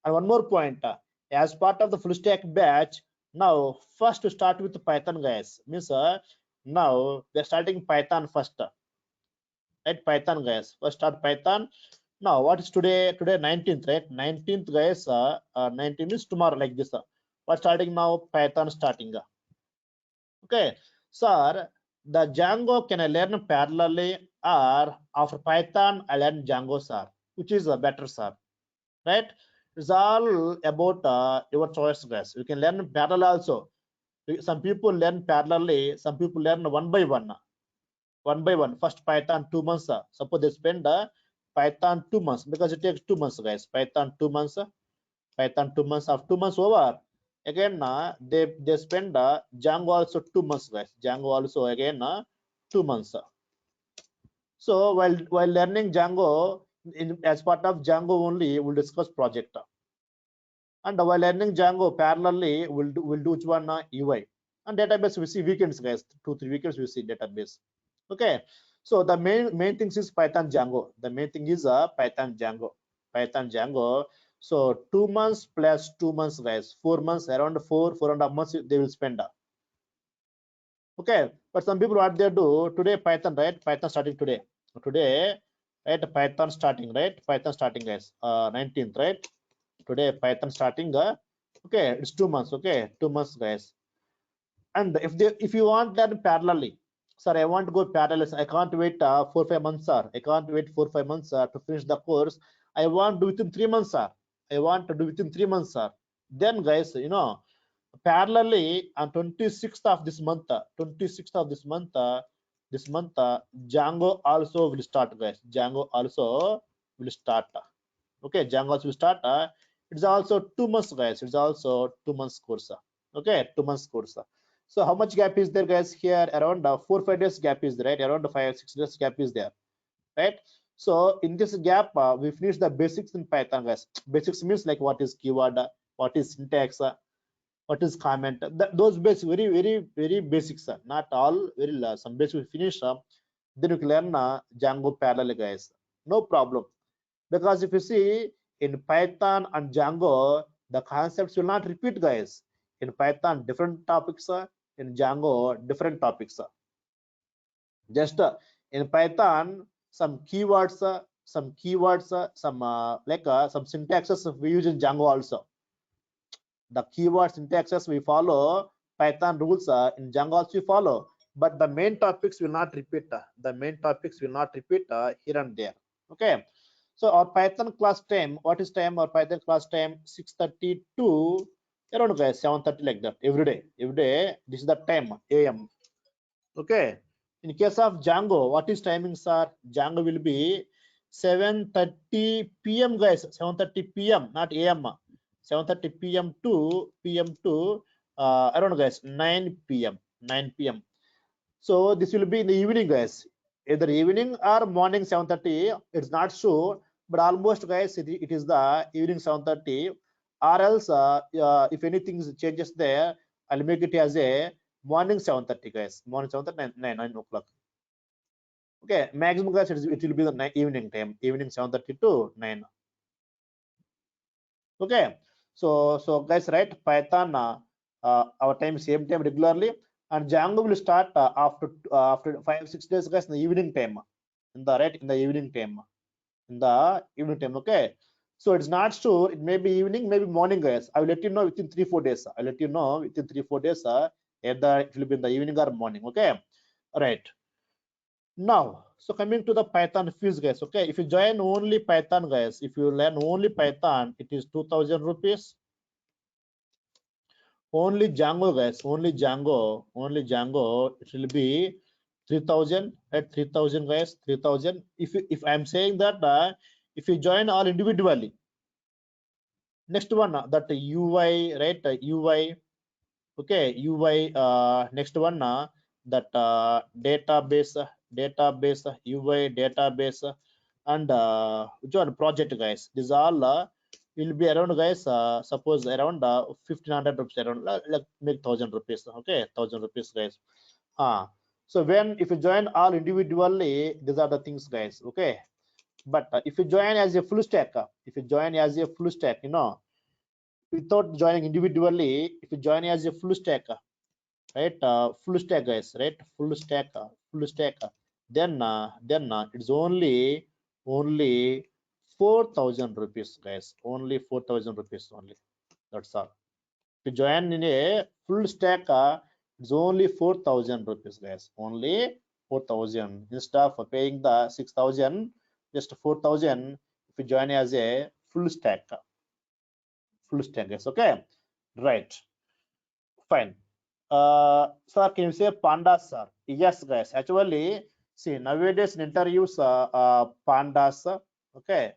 And one more point, as part of the full stack batch, now first to start with Python, guys, means Now they're starting Python first, right? Python, guys. First start Python. Now what is today? Today 19th, right? 19th, guys. 19 is tomorrow, like this. What starting now? Python starting. Okay, sir. The Django can I learn parallelly, or after Python I learn Django, sir? Which is better, sir? Right? It's all about your choice, guys. You can learn parallel also. Some people learn parallelly, some people learn one by one. One by one. First Python 2 months. Suppose they spend Python 2 months, because it takes 2 months, guys. Python 2 months. Python 2 months. After 2 months over, again they spend Django also 2 months, guys. Django also again 2 months. So while learning Django, as part of Django only, we'll discuss project. And while learning Django parallelly, we'll do which one? UI. And database we see weekends, guys. 2-3 weekends we see database. Okay. So the main things is Python Django. The main thing is Python Django. Python Django. So 2 months plus 2 months, guys. 4 months, around 4.5 months they will spend. Okay. But some people what they do today, Python, right? Python starting today. Today, right? Python starting, right? Python starting, guys. 19th, right? Today Python starting. Okay, it's 2 months. Okay, 2 months, guys. And if you want that parallelly, sir, I want to go parallel. I can't wait 4-5 months, sir. I can't wait 4-5 months to finish the course. I want to do within 3 months, sir. I want to do within 3 months, sir. Then, guys, parallelly on 26th of this month, 26th of this month, Django also will start, guys. Django also will start. Okay, Django also will start. It's also 2 months, guys. It's also 2 months course. Okay, 2 months course. So how much gap is there, guys? Here around 4-5 days gap is there, right? Around 5-6 days gap is there, right? So in this gap, we finish the basics in Python, guys. Basics means like what is keyword, what is syntax, what is comment. Those basics, very basics. Not all, very some basics we finish. Then you can learn Django parallel, guys. No problem. Because if you see in Python and Django, the concepts will not repeat, guys. In Python, different topics, in Django, different topics. Just in Python, some keywords, some syntaxes we use in Django also. The keyword syntaxes we follow, Python rules in Django also we follow, but the main topics will not repeat. The main topics will not repeat here and there. Okay. So our Python class time, what is time? Our Python class time 6:30 to around, guys, 7:30, like that every day. Every day, this is the time AM. Okay. In case of Django, what is timing, sir? Django will be 7:30 p.m., guys. 7:30 p.m., not AM. 7:30 p.m. to around, guys, 9 p.m. 9 p.m. So this will be in the evening, guys. Either evening or morning 7:30. It's not sure, but almost, guys, it is the evening 7:30. Or else, if anything changes there, I'll make it as a morning 7:30, guys. Morning 7:30, 9 o'clock. Okay, maximum, guys, it will be the evening time, evening 7:30 to 9. Okay, so guys, right? Python, our time same time regularly, and Django will start after 5-6 days, guys, in the evening time, in the evening time. Okay, so it's not sure. It may be evening, maybe morning, guys. I will let you know within 3-4 days. I'll let you know within 3-4 days. Either it will be in the evening or morning. Okay, all right. Now, so coming to the Python fees, guys. Okay, if you join only Python, guys, if you learn only Python, it is 2,000 rupees. Only Django, guys, only Django, it will be 3,000. At 3,000, guys, 3,000. If I'm saying that if you join all individually, next one, that UI, right? UI. Okay, UI. Next one, that database, UI database, and which one? Project, guys. These all will be around, guys. Suppose around 1,500 rupees, around like make 1,000 rupees. Okay, 1,000 rupees, guys. So if you join all individually, these are the things, guys. Okay, but if you join as a full stack, without joining individually, if you join as a full stack, right? Full stack, guys, right? Full stack, then it's only 4,000 rupees, guys. Only 4,000 rupees only. That's all. To join in a full stack, it's only 4,000 rupees, guys. Only 4,000 instead of paying the 6,000, just 4,000. If you join as a full stack, guys. Okay, right, fine. Sir, can you say pandas, sir? Yes, guys. Actually, see, nowadays in interviews, pandas, okay,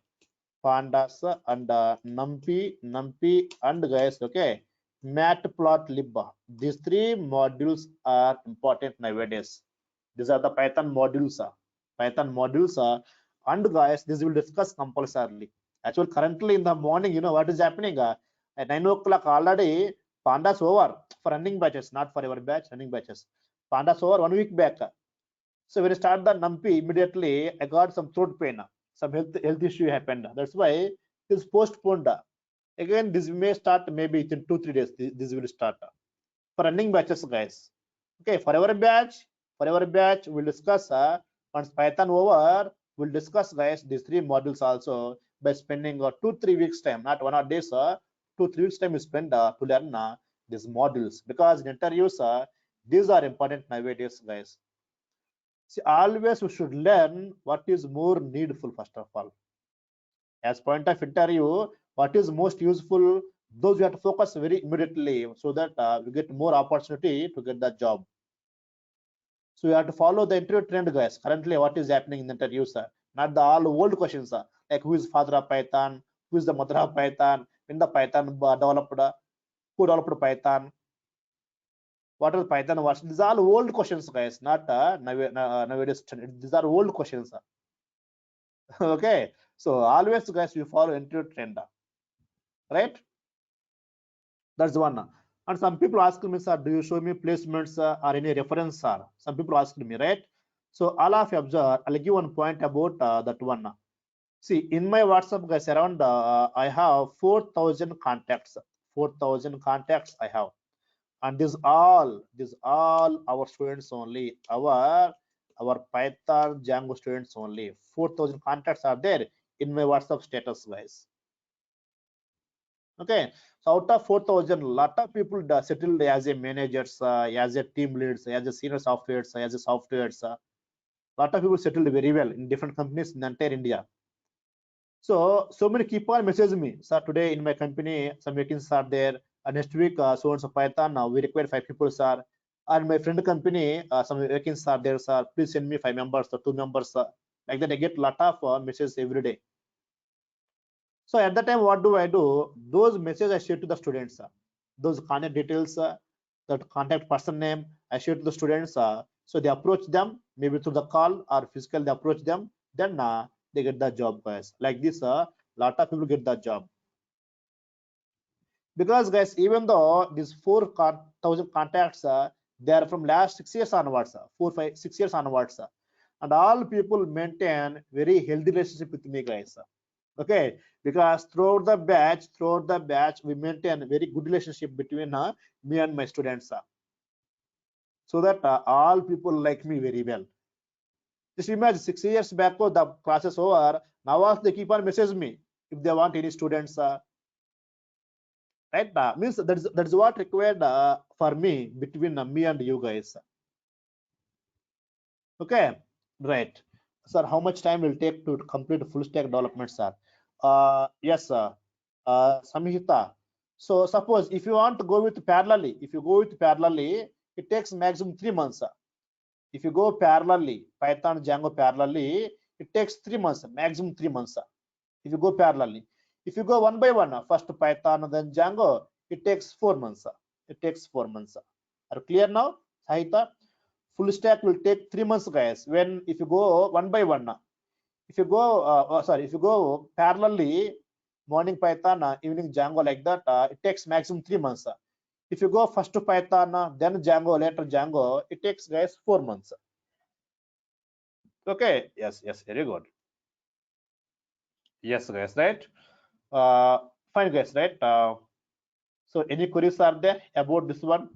pandas and numpy and guys, okay, matplotlib. These three modules are important nowadays. These are the Python modules. And guys, this will discuss compulsorily. Actually, currently in the morning, you know what is happening? At 9 o'clock already, pandas over for running batches, not for our batch, running batches. Pandas over 1 week back. So when I start the numpy, immediately I got some throat pain, some health issue happened. That's why it's postponed. Again, this may start maybe within 2-3 days. This will start for running batches, guys. Okay, for our batch, we'll discuss once Python over. We'll discuss, guys, these three modules also by spending 2-3 weeks time, not 1 or days. 2-3 weeks time we spend to learn these modules, because in interviews these are important nowadays, guys. See, always we should learn what is more needful first of all. As point of interview, what is most useful, those we have to focus very immediately, so that we get more opportunity to get the job. So we have to follow the interview trend, guys. Currently, what is happening in the interviews, not the all old questions, like who is father of Python, who is the mother of Python, when the Python developed, who developed Python, what are Python version. These are all old questions, guys, not nowadays. These are old questions. Okay, so always, guys, we follow interview trend, right? That's one. And some people ask me, sir, do you show me placements or any reference, sir? Some people ask me, right? So all of you observe, I'll give one point about that one. See, in my WhatsApp, guys, around I have 4,000 contacts. 4,000 contacts I have, and this all our students only, our Python Django students only. 4,000 contacts are there in my WhatsApp status, guys. Okay, so out of 4,000, lot of people settled as a managers, as a team leads, as a senior softwares, as a softwares. Lot of people settled very well in different companies in the entire India. So many keep on messaging me, sir, today in my company some vacancies are there. Next week, so and so Python, now we require 5 people, sir. And my friend company, some vacancies are there, sir. Please send me 5 members or 2 members. Like that, I get lot of messages every day. So at that time, what do I do? Those messages I share to the students. Those contact details, that contact person name, I share to the students. So they approach them, maybe through the call or physical, they approach them. Then they get the job, guys. Like this, lot of people get the job. Because, guys, even though these 4,000 contacts, they are from last 6 years onwards, 4, 5, 6 years onwards, and all people maintain very healthy relationship with me, guys. Okay, because throughout the batch we maintain a very good relationship between me and my students, so that all people like me very well. Just imagine 6 years back, the classes over, now also they keep on messaging me if they want any students, right? Means that's what required for me, between me and you guys. Okay, right. Sir, how much time will take to complete full stack development, sir? Yes, sir. Samhita. So suppose if you want to go with parallelly, it takes maximum 3 months. If you go parallelly, Python Django parallelly, it takes 3 months, maximum 3 months. If you go parallelly, if you go one by one, first Python then Django, it takes 4 months. It takes 4 months. Are you clear now, Sahita? Full stack will take 3 months, guys. When if you go one by one, if you go if you go parallelly, morning Python, evening Django, like that, it takes maximum 3 months. If you go first to Python, then Django, later Django, it takes, guys, 4 months. Okay, yes, very good. Yes, guys, right? Fine, guys, right? So any queries are there about this one?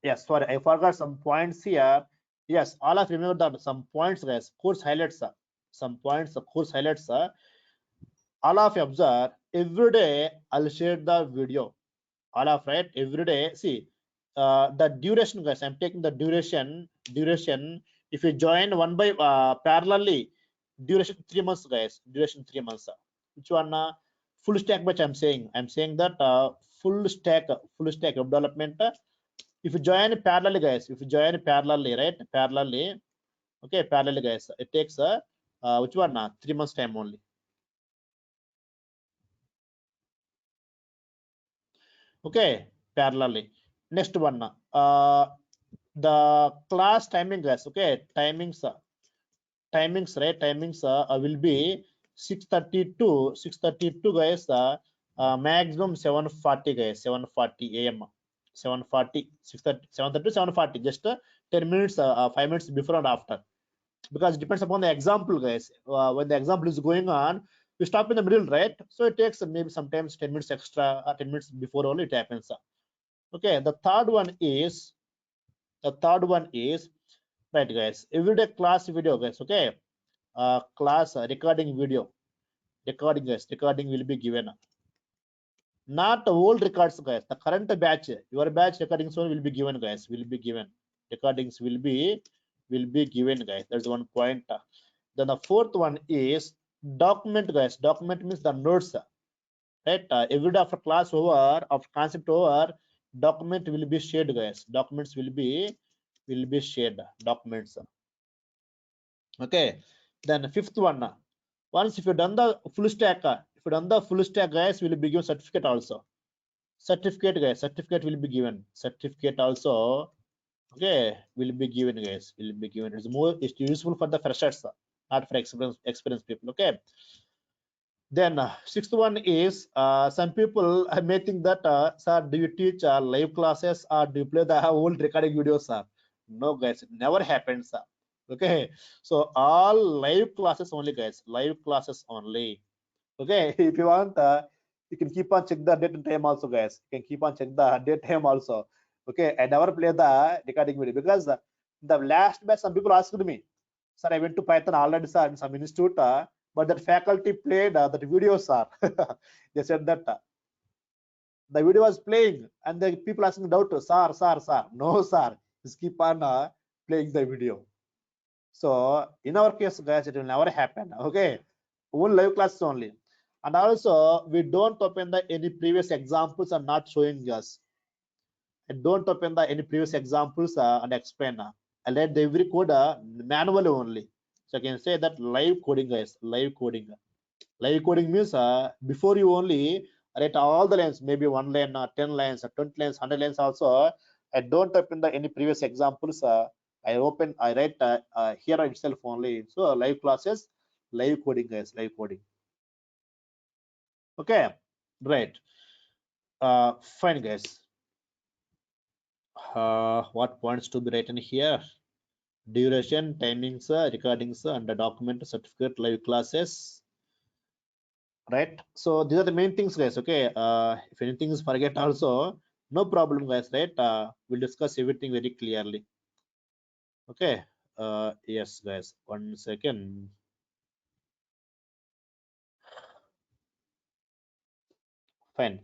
Yes, sorry, I forgot some points here. Yes, all of you remember that some points, guys. Course highlights, some points, course highlights. All of you observe every day. I'll share the video. All of right every day. See, the duration, guys. I'm taking the duration. If you join one by parallelly, duration 3 months, guys. Duration 3 months. Which one? Full stack batch. I'm saying that full stack web development. If you join parallelly, guys, if you join parallelly, right, parallelly, okay, parallelly, guys, it takes which one? 3 months time only. Okay, parallelly. Next one, the class timing, guys. Okay, timings, right? Timings will be 6:30 to guys. Maximum 7:40, guys. 7:40 a.m. 7:40, 6:30, 7:30 to 7:40. Just 10 minutes, 5 minutes before and after. Because it depends upon the example, guys. When the example is going on, we stop in the middle, right? So it takes maybe sometimes 10 minutes extra, 10 minutes before only it happens. Okay, the third one is right, guys, everyday class video, guys. Okay, class recording video, recording, guys, recording will be given, not old records, guys. The current batch, your batch recordings one will be given, guys, will be given. Recordings will be given, guys. That's one point. Then the fourth one is document, guys. Document means the notes, right? Every day after class over, of concept over, document will be shared, guys. Documents will be shared. Documents. Okay. Then fifth one. Once if you done the full stack, guys, will be given certificate also. Certificate, guys. Certificate will be given. Certificate also. Okay, will be given, guys. Will be given. It's useful for the freshers, not for experienced people. Okay. Then sixth one is some people may think that sir, do you teach live classes or do you play the old recording videos, sir? No, guys, it never happens, sir. Okay, so all live classes only, guys. Live classes only. Okay, if you want, you can keep on check the date and time also, guys. You can keep on check the date time also. Okay, I never play the recording video because the last batch some people asked me, sir, I went to Python already, sir, in some institute, but that faculty played that video, sir. They said that the video was playing, and the people asking doubt, sir, no, sir, just keep on playing the video. So in our case, guys, it will never happen. Okay, only live classes only. And also we don't open the any previous examples and not showing us. I don't open the any previous examples and explain. I let the every code manually only. So I can say that live coding, guys. Live coding. Live coding means before you only write all the lines, maybe 1 line, 10 lines, 20 lines, 100 lines also. I don't open the any previous examples. I write here itself only. So live classes, live coding, guys. Live coding. Okay, right. Fine, guys. What points to be written here? Duration, timings, recordings, and the document, certificate, live classes. Right. So these are the main things, guys. Okay. If anything is forget also, no problem, guys. Right. We'll discuss everything very clearly. Okay. Yes, guys. 1 second. Fine.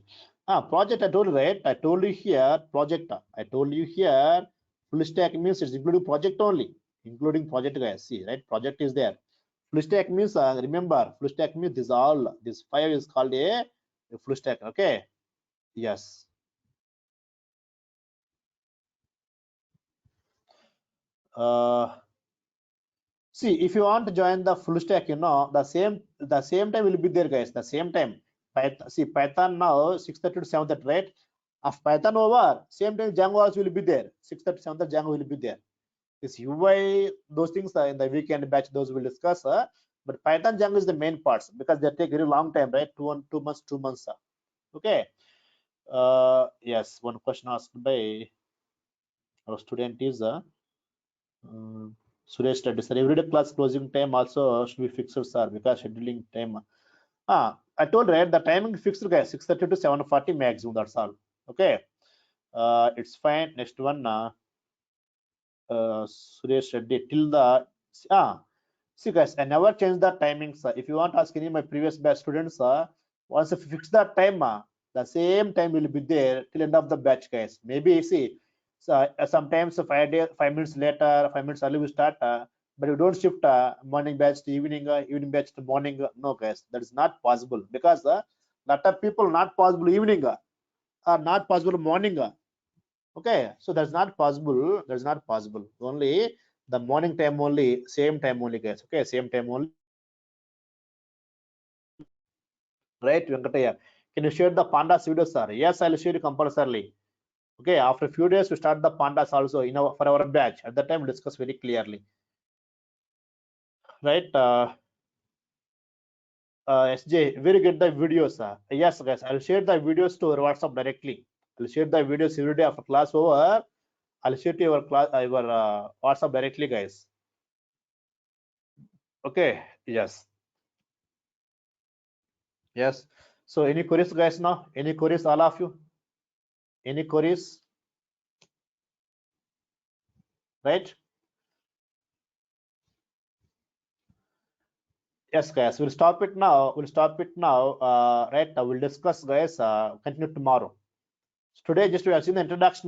Project I told you, right? I told you here project. I told you here full stack means it's including project only, including project, guys. See, right? Project is there. Full stack means remember, full stack means this 5 is called a full stack. Okay. Yes. See, if you want to join the full stack, the same time will be there, guys. The same time. See, Python now 6:30 to 7:30, right? Of Python over, same time Django also will be there. 6:30 7:30 Django will be there. This UI, those things are in the weekend batch, those we'll discuss. But Python Django is the main parts because they take very long time, right? 2 months, 2 months. Okay. Yes, one question asked by our student is Suresh study, sir, everyday class closing time also should be fixed, sir, because scheduling time. I told, right, the timing fixed, guys, 6:30 to 7:40 maximum, that's all. Okay. It's fine. Next one, Suresh Reddy till the see guys, I never change the timings. If you want to ask any of my previous batch students, once if you fix that time, the same time will be there till end of the batch, guys. Maybe see, so sometimes 5 minutes later, 5 minutes early we start, but you don't shift morning batch to evening, evening batch to morning. No, guys, that is not possible because lot of people not possible evening or not possible morning. Okay, so that's not possible. That's not possible. Only the morning time only, same time only, guys. Okay, same time only. Right, Venkataya. Can you share the pandas videos, sir? Yes, I'll share you compulsorily. Okay, after a few days, we start the pandas also in our for our batch. At that time, we discuss very clearly. Right, SJ, very good the videos, sir. Yes, guys, I'll share the videos to our WhatsApp directly. I'll share the videos every day after class over. I'll share to your class, your WhatsApp directly, guys. Okay, yes. Yes. So any queries, guys, now? Any queries, all of you? Any queries? Right? Yes, guys. We'll stop it now. We'll stop it now. Right? We'll discuss, guys. Continue tomorrow. Today, just we have seen the introduction.